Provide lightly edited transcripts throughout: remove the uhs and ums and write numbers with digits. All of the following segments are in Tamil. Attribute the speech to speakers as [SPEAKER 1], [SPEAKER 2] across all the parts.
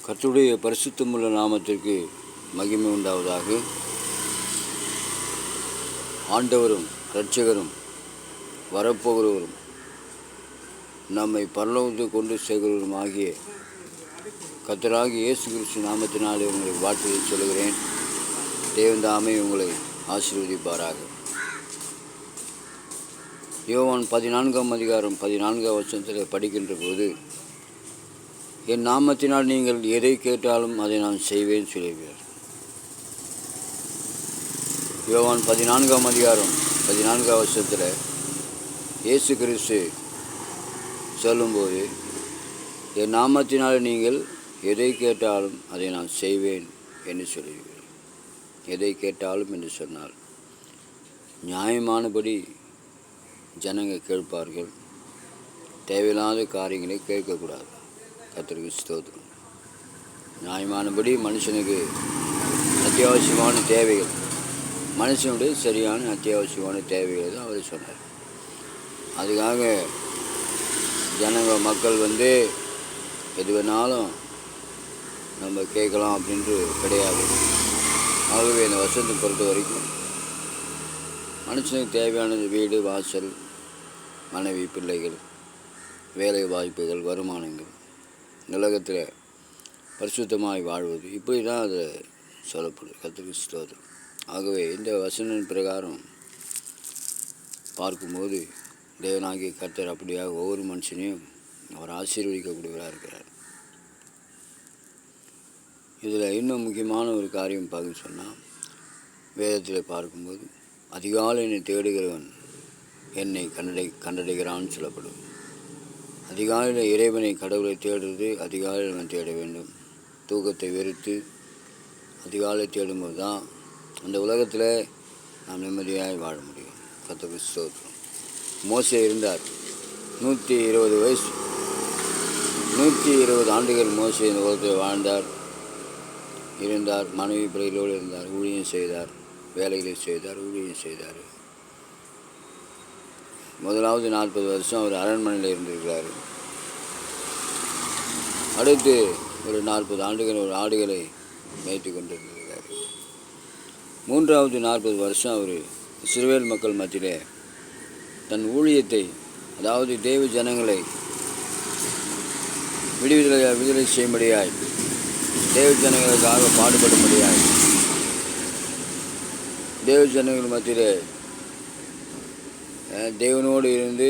[SPEAKER 1] கர்த்தருடைய பரிசுத்தமுள்ள நாமத்திற்கு மகிமை உண்டாவதாக. ஆண்டவரும் இரட்சகரும் வரப்போகிறவரும் நம்மை பரலோகத்துக்கு கொண்டு சேர்கிறவரும் ஆகிய கர்த்தராகிய இயேசு கிறிஸ்து நாமத்தினாலே உங்களை வாழ்த்துதை சொல்கிறேன். தேவன் தாமே உங்களை ஆசீர்வதிப்பாராக. யோவான் 14ஆம் அதிகாரம் 14ஆம் வசனத்தில் படிக்கின்ற போது, என் நாமத்தினால் நீங்கள் எதை கேட்டாலும் அதை நான் செய்வேன் சொல்லுகிறார். யோவான் 14ஆம் அதிகாரம் 14ஆம் வசனத்தில் இயேசு கிறிஸ்து சொல்லும்போது, என் நாமத்தினால் நீங்கள் எதை கேட்டாலும் அதை நான் செய்வேன் என்று சொல்லுகிறார். எதை கேட்டாலும் என்று சொன்னால் நியாயமானபடி ஜனங்க கேட்பார்கள். தேவையில்லாத காரியங்களை கேட்கக்கூடாது. கர்த்தருக்கு ஸ்தோத்திரம். நியாயமானபடி மனுஷனுக்கு அத்தியாவசியமான தேவைகள், மனுஷனுடைய சரியான அத்தியாவசியமான தேவைகள் தான் அவர் சொன்னார். அதுக்காக மக்கள் எது வேணாலும் நம்ம கேட்கலாம் அப்படின்ட்டு கிடையாது. ஆகவே இந்த வருஷத்தை பொறுத்த வரைக்கும் மனுஷனுக்கு தேவையானது வீடு, வாசல், மனைவி, பிள்ளைகள், வேலை வாய்ப்புகள், வருமானங்கள், உலகத்தில் பரிசுத்தமாய் வாழ்வது, இப்படி தான் அது சொல்லப்படுது. கர்த்தருக்கு ஸ்தோத்திரம். ஆகவே இந்த வசனின் பிரகாரம் பார்க்கும்போது தேவனாகிய கர்த்தர் அப்படியாக ஒவ்வொரு மனுஷனையும் அவர் ஆசீர்வதிக்கக்கூடியவராக இருக்கிறார். இதில் இன்னும் முக்கியமான ஒரு காரியம் பார்க்க சொன்னால், வேதத்தில் பார்க்கும்போது அதிகாலை என்னை தேடுகிறவன் என்னை கண்டடைகிறான்னு சொல்லப்படும். அதிகாலையில் இறைவனை, கடவுளை தேடுறது அதிகாலையில் நம்ம தேட வேண்டும். தூக்கத்தை வெறுத்து அதிகாலை தேடும்போது தான் அந்த உலகத்தில் நாம் நிம்மதியாக வாழ முடியும். கர்த்தருக்கு ஸ்தோத்திரம். மோசே இருந்தார். 120 வயசு, 120 ஆண்டுகள் மோசே இந்த உலகத்தில் வாழ்ந்தார், இருந்தார். மனைவி பிள்ளைகளோடு இருந்தார். ஊழியம் செய்தார், வேலைகளை செய்தார், ஊழியம் செய்தார். முதலாவது 40 வருஷம் அவர் அரண்மனையில் இருந்திருக்கிறார். அடுத்து ஒரு 40 ஆண்டுகள் ஒரு ஆடுகளை மேய்த்து கொண்டிருந்திருக்கிறார். மூன்றாவது 40 வருஷம் அவர் இஸ்ரவேல் மக்கள் மத்தியிலே தன் ஊழியத்தை, அதாவது தேவ ஜனங்களை விடுதலை செய்யும்படியாய், தேவ ஜனங்களுக்காக பாடுபடும்படியாய், தேவ ஜனங்கள் மத்தியிலே தேவனோடு இருந்து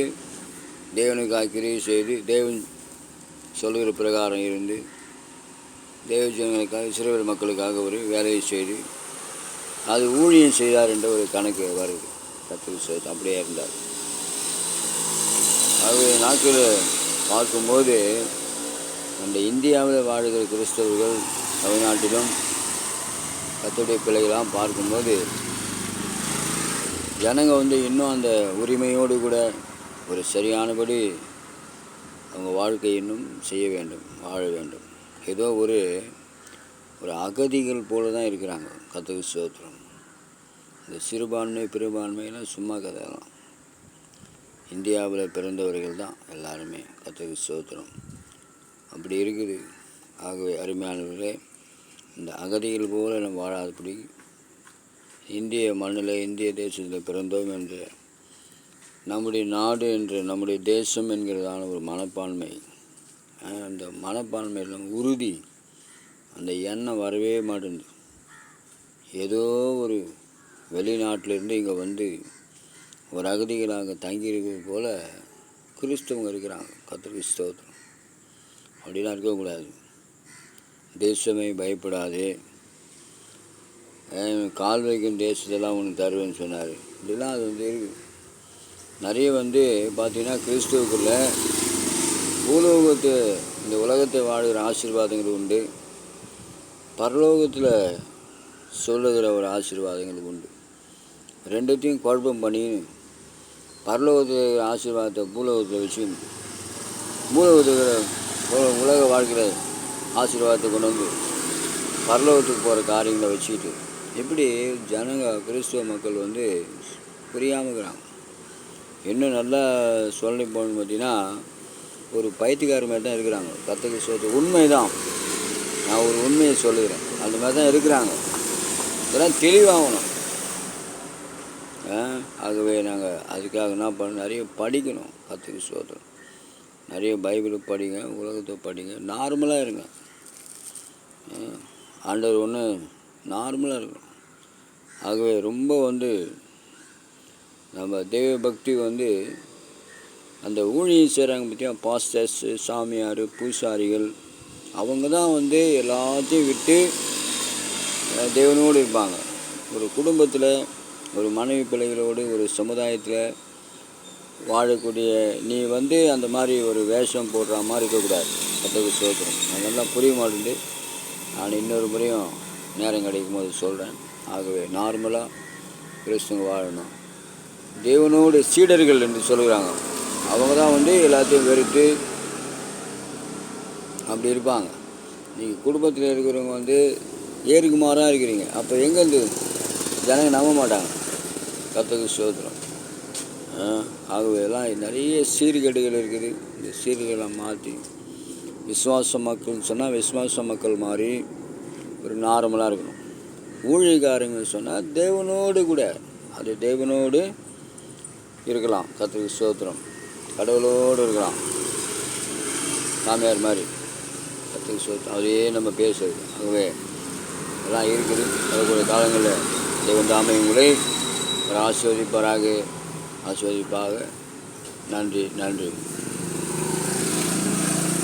[SPEAKER 1] தேவனுக்காக கிரியை செய்து, தேவன் சொல்கிற பிரகாரம் இருந்து தேவ ஜனங்களுக்காக, இஸ்ரவேல் மக்களுக்காக ஒரு வேலையை செய்து அது ஊழியம் செய்தார் என்ற ஒரு கணக்கு வருது. கர்த்தருக்கு அப்படியே இருந்தார். ஆகவே நாட்கள் பார்க்கும்போது அந்த இந்தியாவில் வாழுகிற கிறிஸ்தவர்கள், தமிழ்நாட்டிலும் கர்த்தருடைய பிள்ளைகளாம் பார்க்கும்போது ஜனங்க இன்னும் அந்த உரிமையோடு கூட ஒரு சரியானபடி அவங்க வாழ்க்கை இன்னும் செய்ய வேண்டும், வாழ வேண்டும். ஏதோ ஒரு அகதிகள் போல தான் இருக்கிறாங்க. கர்த்தருக்கு ஸ்தோத்திரம். இந்த சிறுபான்மை பெரும்பான்மையெல்லாம் சும்மா கதையெல்லாம். இந்தியாவில் பிறந்தவர்கள் தான் எல்லாருமே. கர்த்தருக்கு ஸ்தோத்திரம். அப்படி இருக்குது. ஆகவே அருமையானவர்களே, இந்த அகதிகள் போல நம்ம வாழாதபடி இந்திய மண்ணில், இந்திய தேசத்தில் பிறந்தோம் என்ற நம்முடைய நாடு என்று, நம்முடைய தேசம் என்கிறதான ஒரு மனப்பான்மை, அந்த மனப்பான்மையில் உறுதி, அந்த எண்ணம் வரவே மாட்டேங்குது. ஏதோ ஒரு வெளிநாட்டிலேருந்து இங்கே ஒரு அகதிகளாக தங்கியிருக்கிறது போல் கிறிஸ்தவங்க இருக்கிறாங்க. கர்த்தருக்கு ஸ்தோத்திரம். அப்படிலாம் இருக்கக்கூடாது. தேசமே பயப்படாது, கால் வைக்கும் தேசத்தெல்லாம் உனக்கு தருவேன்னு சொன்னார். இப்படிலாம் அது இருக்குது. நிறைய பார்த்திங்கன்னா கிறிஸ்துவுக்குள்ளே பூலோகத்தை, இந்த உலகத்தை வாழ்கிற ஆசீர்வாதங்கள் உண்டு, பரலோகத்தில் சொல்லுகிற ஒரு ஆசீர்வாதங்கள் உண்டு. ரெண்டுத்தையும் குழப்பம் பண்ணி பரலோகத்தில் ஆசீர்வாதத்தை பூலோகத்தில் வச்சு, பூலோகத்தில் உலக வாழ்க்கையில் ஆசீர்வாதத்தை கொண்டு பரலோகத்துக்கு போகிற காரியங்களை வச்சுக்கிட்டு எப்படி ஜனங்க, கிறிஸ்துவ மக்கள் புரியாமல் இருக்கிறாங்க. இன்னும் நல்லா சொல்லி போகணுன்னு பார்த்தீங்கன்னா ஒரு பைத்தியக்கார மாதிரி தான் இருக்கிறாங்க. கர்த்தருக்கு ஸ்தோத்திரம். உண்மை தான், நான் ஒரு உண்மையை சொல்லுகிறேன். அந்த மாதிரி தான் இருக்கிறாங்க. இதெல்லாம் தெளிவாகணும். ஆகவே நாங்கள் அதுக்காக என்ன பண்ணணும், நிறைய படிக்கணும். கர்த்தருக்கு ஸ்தோத்திரம். நிறைய பைபிளை படிங்க, உலகத்தை படிங்க, நார்மலாக இருங்க. ஆண்டவர் ஒன்று நார்மலாக இருக்கணும். ஆகவே ரொம்ப நம்ம தெய்வ பக்தி அந்த ஊழியம் செய்கிறாங்க பார்த்தியா, பாஸ்டர்ஸு, சாமியார், பூசாரிகள், அவங்க தான் எல்லாத்தையும் விட்டு தேவனோடு இருப்பாங்க. ஒரு குடும்பத்தில், ஒரு மனைவி பிள்ளைகளோடு, ஒரு சமுதாயத்தில் வாழக்கூடிய நீ அந்த மாதிரி ஒரு வேஷம் போடுற மாதிரி இருக்கக்கூடாது. கர்த்தருக்கு ஸ்தோத்திரம். அதெல்லாம் புரிய மாட்டேங்குது. நான் இன்னொரு முறையும் நேரம் கிடைக்கும் போது சொல்கிறேன். ஆகவே நார்மலாக கிறிஸ்துவங்க வாழணும். தேவனோடு சீடர்கள் என்று சொல்கிறாங்க. அவங்க தான் எல்லாத்தையும் வெறுத்து அப்படி இருப்பாங்க. நீங்கள் குடும்பத்தில் இருக்கிறவங்க ஏருக்கு மாறாக இருக்கிறீங்க. அப்போ எங்கேருந்து ஜனங்க நம்ப மாட்டாங்க. கர்த்தருக்கு ஸ்தோத்திரம். ஆகவே எல்லாம் நிறைய சீர்கேடுகள் இருக்குது. இந்த சீர்கேடை மாற்றி விசுவாச மக்கள்னு சொன்னால் விசுவாச மக்கள் மாதிரி ஒரு நார்மலாக இருக்கணும். ஊழியக்காரங்கன்னு சொன்னால் தேவனோடு கூட, அது தேவனோடு இருக்கலாம். கர்த்தருக்கு ஸ்தோத்திரம். கடவுளோடு இருக்கலாம். சாமியார் மாதிரி. கர்த்தருக்கு ஸ்தோத்திரம். அதையே நம்ம பேசுறது. ஆகவே எல்லாம் இருக்குது. வரக்கூடிய காலங்களில் தேவன் தாமே உங்களை ஆசீர்வதிப்பாராக. நன்றி.